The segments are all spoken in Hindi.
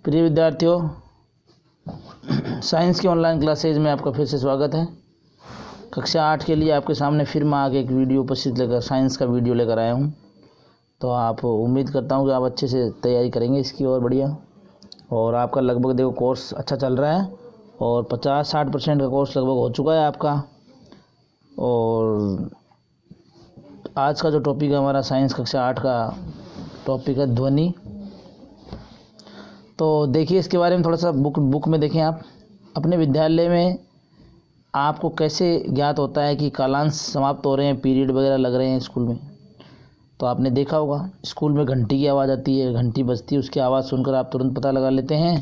प्रिय विद्यार्थियों, साइंस की ऑनलाइन क्लासेज में आपका फिर से स्वागत है। कक्षा 8 के लिए आपके सामने फिर मैं आगे एक वीडियो उपस्थित लेकर साइंस का वीडियो लेकर आया हूं। तो आप उम्मीद करता हूं कि आप अच्छे से तैयारी करेंगे इसकी और बढ़िया। और आपका लगभग देखो कोर्स अच्छा चल रहा है और 50-60% का कोर्स लगभग हो चुका है आपका। और आज का जो टॉपिक है हमारा साइंस कक्षा 8 का टॉपिक है ध्वनि। तो देखिए इसके बारे में थोड़ा सा बुक में देखें। आप अपने विद्यालय में आपको कैसे ज्ञात होता है कि कालांश समाप्त हो रहे हैं, पीरियड वगैरह लग रहे हैं स्कूल में। तो आपने देखा होगा स्कूल में घंटी की आवाज़ आती है, घंटी बजती है, उसकी आवाज़ सुनकर आप तुरंत पता लगा लेते हैं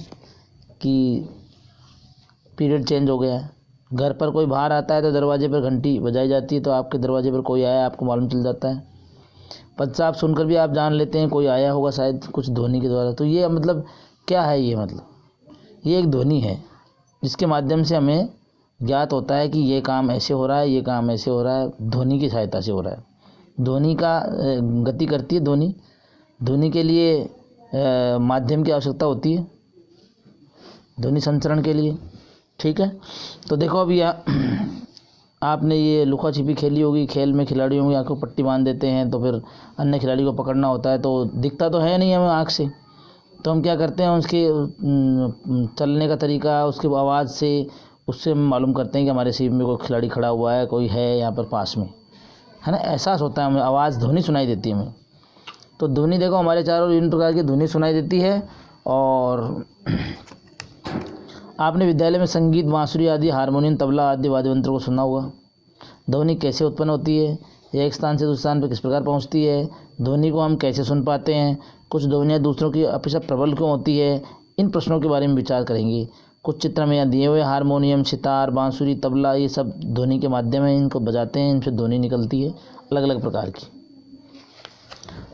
कि पीरियड चेंज हो गया है। घर पर कोई बाहर आता है तो दरवाजे पर घंटी बजाई जाती है, तो आपके दरवाजे पर कोई आया आपको मालूम चल जाता है। पश्चात सुनकर भी आप जान लेते हैं कोई आया होगा शायद कुछ ध्वनि के द्वारा। तो ये मतलब क्या है, ये मतलब ये एक ध्वनि है जिसके माध्यम से हमें ज्ञात होता है कि ये काम ऐसे हो रहा है, ये काम ऐसे हो रहा है, ध्वनि की सहायता से हो रहा है। ध्वनि का गति करती है ध्वनि के लिए माध्यम की आवश्यकता होती है ध्वनि संचरण के लिए। ठीक है, तो देखो अभी आपने ये लुका छिपी खेली होगी। खेल में खिलाड़ियों की आँखों पट्टी बांध देते हैं, तो फिर अन्य खिलाड़ी को पकड़ना होता है, तो दिखता तो है नहीं हमें आँख से, तो हम क्या करते हैं उसके चलने का तरीका, उसकी आवाज़ से उससे हम मालूम करते हैं कि हमारे सीट में कोई खिलाड़ी खड़ा हुआ है, कोई है यहाँ पर पास में, है ना। एहसास होता है हमें, आवाज़ ध्वनि सुनाई देती है हमें। तो ध्वनि देखो हमारे चारों विभिन्न प्रकार की ध्वनि सुनाई देती है। और आपने विद्यालय में संगीत, बांसुरी आदि, हारमोनियम, तबला आदि वाद्य यंत्र को सुना होगा। ध्वनि कैसे उत्पन्न होती है, एक स्थान से दूसरे स्थान पर किस प्रकार पहुंचती है, ध्वनि को हम कैसे सुन पाते हैं, कुछ ध्वनियाँ दूसरों की अपेक्षा प्रबल क्यों होती है, इन प्रश्नों के बारे में विचार करेंगे। कुछ चित्र में यहाँ दिए हुए हारमोनियम, सितार, बांसुरी, तबला, ये सब ध्वनि के माध्यम है, इनको बजाते हैं, इनसे ध्वनि निकलती है अलग अलग प्रकार की।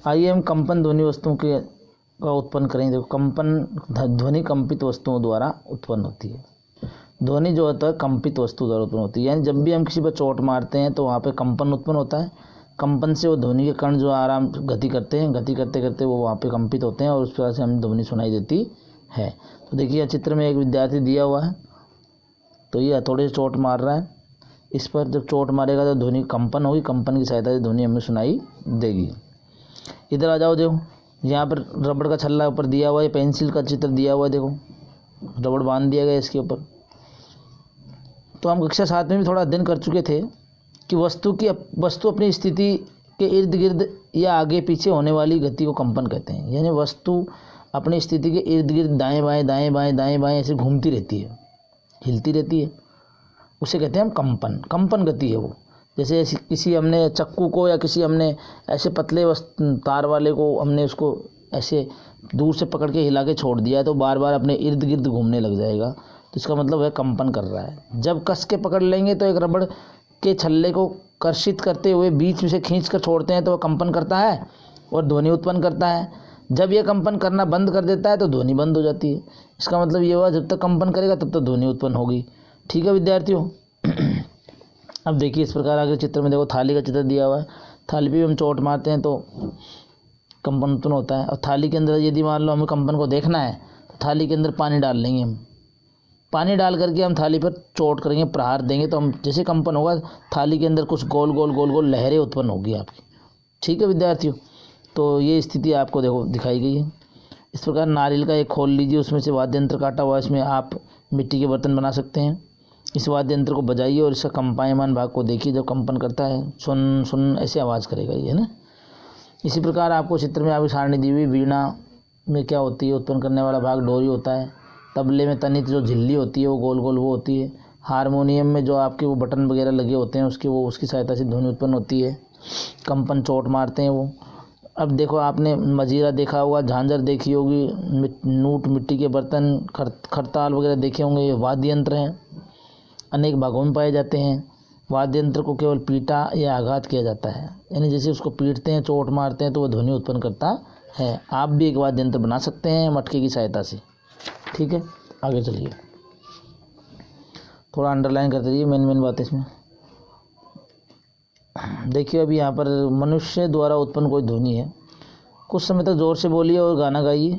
आइए हम कंपन ध्वनि वस्तुओं के का उत्पन्न करेंगे। देखो कंपन ध्वनि कंपित वस्तुओं द्वारा उत्पन्न होती है। ध्वनि जो होता है कंपित वस्तु द्वारा उत्पन्न होती है, यानी जब भी हम किसी पर चोट मारते हैं तो वहाँ पे कंपन उत्पन्न होता है। कंपन से वो ध्वनि के कण जो आराम गति करते हैं, गति करते करते वो वहाँ पे कंपित होते हैं और उस तरह से हमें ध्वनि सुनाई देती है। तो देखिए चित्र में एक विद्यार्थी दिया हुआ है, तो ये हथौड़े से चोट मार रहा है। इस पर जब चोट मारेगा तो ध्वनि कंपन होगी, कंपन की सहायता से ध्वनि हमें सुनाई देगी। इधर आ जाओ, देखो यहाँ पर रबड़ का छल्ला ऊपर दिया हुआ है, पेंसिल का चित्र दिया हुआ है, देखो रबड़ बांध दिया गया इसके ऊपर। तो हम कक्षा 7 में भी थोड़ा अध्ययन कर चुके थे कि वस्तु अपनी स्थिति के इर्द गिर्द या आगे पीछे होने वाली गति को कंपन कहते हैं। यानी वस्तु अपनी स्थिति के इर्द गिर्द दाएं बाएं दाएं बाएं दाएं बाएं ऐसे घूमती रहती है, हिलती रहती है, उसे कहते हैं हम कंपन गति है वो। जैसे किसी हमने चक्कू को या किसी हमने ऐसे पतले तार वाले को हमने उसको ऐसे दूर से पकड़ के हिला के छोड़ दिया है, तो बार बार अपने इर्द गिर्द घूमने लग जाएगा, तो इसका मतलब है कंपन कर रहा है। जब कस के पकड़ लेंगे तो एक रबड़ के छल्ले को कर्षित करते हुए बीच में से खींच कर छोड़ते हैं तो वह कंपन करता है और ध्वनि उत्पन्न करता है। जब यह कंपन करना बंद कर देता है तो ध्वनि बंद हो जाती है। इसका मतलब ये हुआ जब तक कंपन करेगा तब तक ध्वनि उत्पन्न होगी। ठीक है विद्यार्थियों। अब देखिए इस प्रकार आगे चित्र में देखो थाली का चित्र दिया हुआ है। थाली पे हम चोट मारते हैं तो कंपन उत्पन्न होता है। और थाली के अंदर यदि मान लो हमें कंपन को देखना है तो थाली के अंदर पानी डाल लेंगे हम, पानी डाल करके हम थाली पर चोट करेंगे, प्रहार देंगे, तो हम जैसे कंपन होगा थाली के अंदर कुछ गोल गोल गोल गोल लहरें उत्पन्न होगी आपकी। ठीक है विद्यार्थियों, तो ये स्थिति आपको देखो दिखाई गई है। इस प्रकार नारियल का एक खोल लीजिए, उसमें से वाद्य यंत्र काटा हुआ, इसमें आप मिट्टी के बर्तन बना सकते हैं। इस वाद्य यंत्र को बजाइए और इसका कंपायमान भाग को देखिए, जब कंपन करता है सुन सुन ऐसे आवाज़ करेगा ये, है ना। इसी प्रकार आपको चित्र में आपकी सारणी दी हुई, वीणा में क्या होती है, उत्पन्न करने वाला भाग डोरी होता है। तबले में तनित जो झिल्ली होती है वो गोल गोल वो होती है। हारमोनियम में जो आपके वो बटन वगैरह लगे होते हैं उसकी सहायता से ध्वनि उत्पन्न होती है, कंपन चोट मारते हैं वो। अब देखो आपने मजीरा देखा होगा, झांझर देखी होगी, नूट, मिट्टी के बर्तन, खरताल वगैरह देखे होंगे। ये वाद्य यंत्र हैं, अनेक भागों में पाए जाते हैं। वाद्य यंत्र को केवल पीटा या आघात किया जाता है, यानी जैसे उसको पीटते हैं, चोट मारते हैं तो वह ध्वनि उत्पन्न करता है। आप भी एक वाद्य यंत्र बना सकते हैं मटके की सहायता से। ठीक है, आगे चलिए, थोड़ा अंडरलाइन करते रहिए मेन बात इसमें। देखिए अभी यहाँ पर मनुष्य द्वारा उत्पन्न कोई ध्वनि है। कुछ समय तक जोर से बोलिए और गाना गाइए।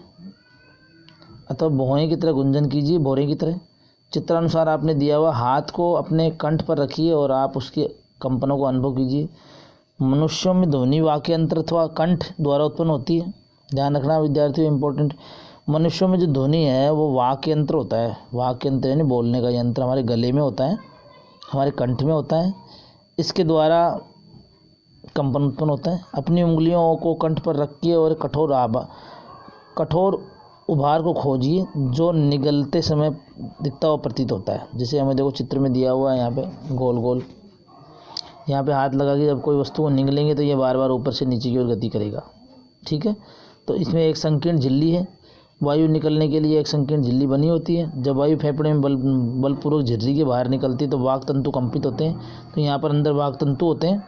अथवा भौहें की तरह गुंजन कीजिए, भौरे की तरह। चित्रानुसार आपने दिया हुआ हाथ को अपने कंठ पर रखिए और आप उसके कंपनों को अनुभव कीजिए। मनुष्यों में ध्वनि वाक्य यंत्र अथवा कंठ द्वारा उत्पन्न होती है। ध्यान रखना विद्यार्थियों, इम्पोर्टेंट। मनुष्यों में जो ध्वनि है वो वाक्य यंत्र होता है। वाक्य यंत्र यानी बोलने का यंत्र हमारे गले में होता है, हमारे कंठ में होता है। इसके द्वारा कंपन उत्पन्न होता है। अपनी उंगलियों को कंठ पर रखिए और कठोर उभार को खोजिए जो निगलते समय दिखता हुआ प्रतीत होता है। जैसे हमें देखो चित्र में दिया हुआ है, यहाँ पे गोल गोल, यहाँ पे हाथ लगा के जब कोई वस्तु को निगलेंगे तो ये बार बार ऊपर से नीचे की ओर गति करेगा। ठीक है, तो इसमें एक संकीर्ण झिल्ली है। वायु निकलने के लिए एक संकीर्ण झिल्ली बनी होती है। जब वायु फेफड़े में बलपूर्वक झिर्री के बाहर निकलती है तो वाक तंतु कंपित होते हैं। तो यहाँ पर अंदर वाक तंतु होते हैं।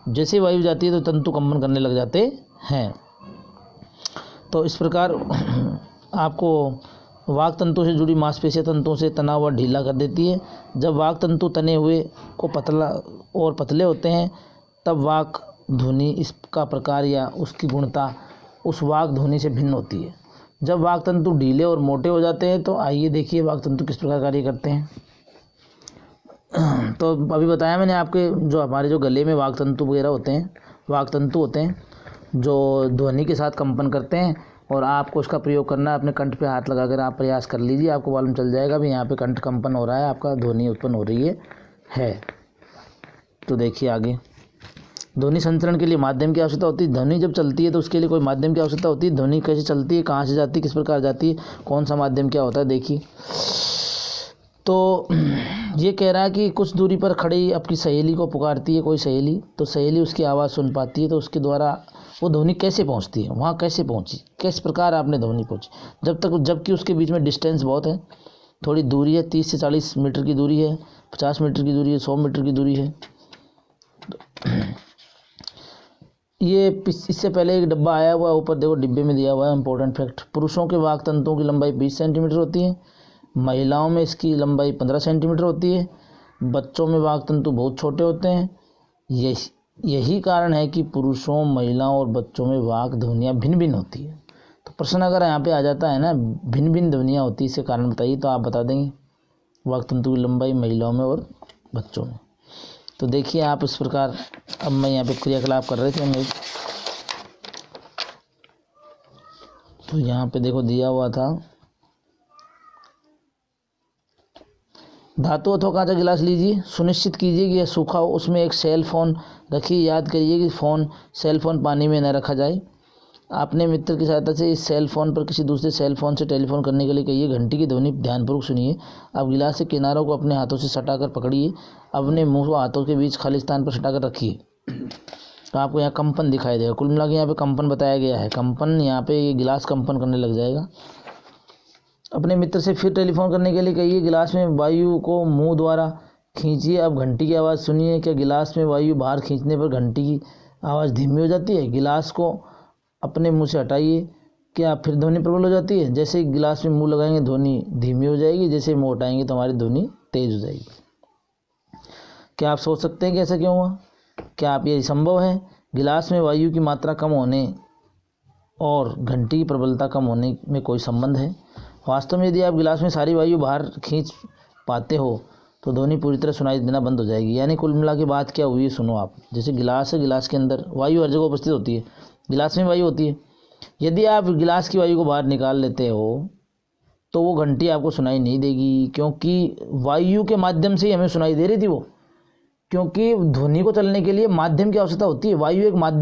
जैसे वायु जाती है तो तंतु कंपन करने लग जाते हैं। तो इस प्रकार आपको वाक तंतु से जुड़ी मांसपेशियां तंतुओं से तना हुआ ढीला कर देती है। जब वाक तंतु तने हुए को पतला और पतले होते हैं तब वाक ध्वनि इसका प्रकार या उसकी गुणता उस वाक ध्वनि से भिन्न होती है। जब वाक तंतु ढीले और मोटे हो जाते हैं तो आइए देखिए वाक तंतु किस प्रकार कार्य करते हैं। तो अभी बताया मैंने आपके जो हमारे जो गले में वाक तंतु वगैरह होते हैं, वाक तंतु होते हैं जो ध्वनि के साथ कंपन करते हैं और आपको उसका प्रयोग करना है। अपने कंठ पे हाथ लगाकर आप प्रयास कर लीजिए, आपको मालूम चल जाएगा भी यहाँ पे कंठ कंपन हो रहा है, आपका ध्वनि उत्पन्न हो रही है। तो देखिए आगे, ध्वनि संचरण के लिए माध्यम की आवश्यकता होती है। ध्वनि जब चलती है तो उसके लिए कोई माध्यम की आवश्यकता होती है। ध्वनि कैसे चलती है, कहाँ से जाती है, किस प्रकार जाती है, कौन सा माध्यम क्या होता है, देखिए। तो ये कह रहा है कि कुछ दूरी पर खड़ी अपनी सहेली को पुकारती है कोई सहेली, तो सहेली उसकी आवाज़ सुन पाती है। तो उसके द्वारा वो ध्वनि कैसे पहुंचती है, वहाँ कैसे पहुंची, किस प्रकार आपने ध्वनि पहुंची। जबकि उसके बीच में डिस्टेंस बहुत है, थोड़ी दूरी है, 30 से 40 मीटर की दूरी है, 50 मीटर की दूरी है, 100 मीटर की दूरी है। ये इससे पहले एक डब्बा आया हुआ है, ऊपर देखो डिब्बे में दिया हुआ है इंपॉर्टेंट फैक्ट। पुरुषों के वाक तंतुओं की लंबाई 20 सेंटीमीटर होती है, महिलाओं में इसकी लंबाई 15 सेंटीमीटर होती है। बच्चों में वाक तंतु बहुत छोटे होते हैं। यही कारण है कि पुरुषों, महिलाओं और बच्चों में वाक ध्वनियाँ भिन्न भिन्न होती है। तो प्रश्न अगर यहाँ पे आ जाता है ना, भिन्न भिन्न ध्वनियाँ होती है, इससे कारण बताइए, तो आप बता देंगे वाक तंतु की लंबाई महिलाओं में और बच्चों में। तो देखिए आप इस प्रकार, अब मैं यहाँ पे क्रियाकलाप कर रहे थे हम लोग, तो यहाँ पे देखो दिया हुआ था, धातु अथवा कांच का गिलास लीजिए, सुनिश्चित कीजिए कि यह सूखा हो, उसमें एक सेल फोन रखिए। याद करिए कि सेल फोन पानी में न रखा जाए। अपने मित्र की सहायता से इस सेल फोन पर किसी दूसरे सेल फोन से टेलीफोन करने के लिए कहिए। घंटी की ध्वनि ध्यानपूर्वक सुनिए। अब गिलास के किनारों को अपने हाथों से सटाकर पकड़िए, अपने मुंह को हाथों के बीच खाली स्थान पर सटाकर रखिए। तो आपको यहाँ कंपन दिखाई देगा। कुल मिला के यहाँ पे कंपन बताया गया है। कंपन, यहाँ पे ये गिलास कंपन करने लग जाएगा। अपने मित्र से फिर टेलीफोन करने के लिए कहिए। गिलास में वायु को मुंह द्वारा खींचिए। अब घंटी की आवाज़ सुनिए। क्या गिलास में वायु बाहर खींचने पर घंटी की आवाज़ धीमी हो जाती है? गिलास को अपने मुंह से हटाइए। क्या फिर ध्वनि प्रबल हो जाती है? जैसे गिलास में मुंह लगाएंगे ध्वनि धीमी हो जाएगी, जैसे मुंह हटाएंगे तो हमारी ध्वनि तेज हो जाएगी। क्या आप सोच सकते हैं कि ऐसा क्यों हुआ? क्या आप ये संभव है? गिलास में वायु की मात्रा कम होने और घंटी की प्रबलता कम होने में कोई संबंध है? वास्तव में यदि आप गिलास में सारी वायु बाहर खींच पाते हो तो ध्वनि पूरी तरह सुनाई देना बंद हो जाएगी। यानी कुल मिला के बात क्या हुई, सुनो आप। जैसे गिलास है, गिलास के अंदर वायु हर जगह उपस्थित होती है, गिलास में वायु होती है। यदि आप गिलास की वायु को बाहर निकाल लेते हो तो वो घंटी आपको सुनाई नहीं देगी, क्योंकि वायु के माध्यम से ही हमें सुनाई दे रही थी वो। क्योंकि ध्वनि को चलने के लिए माध्यम की आवश्यकता होती है। वायु एक माध्यम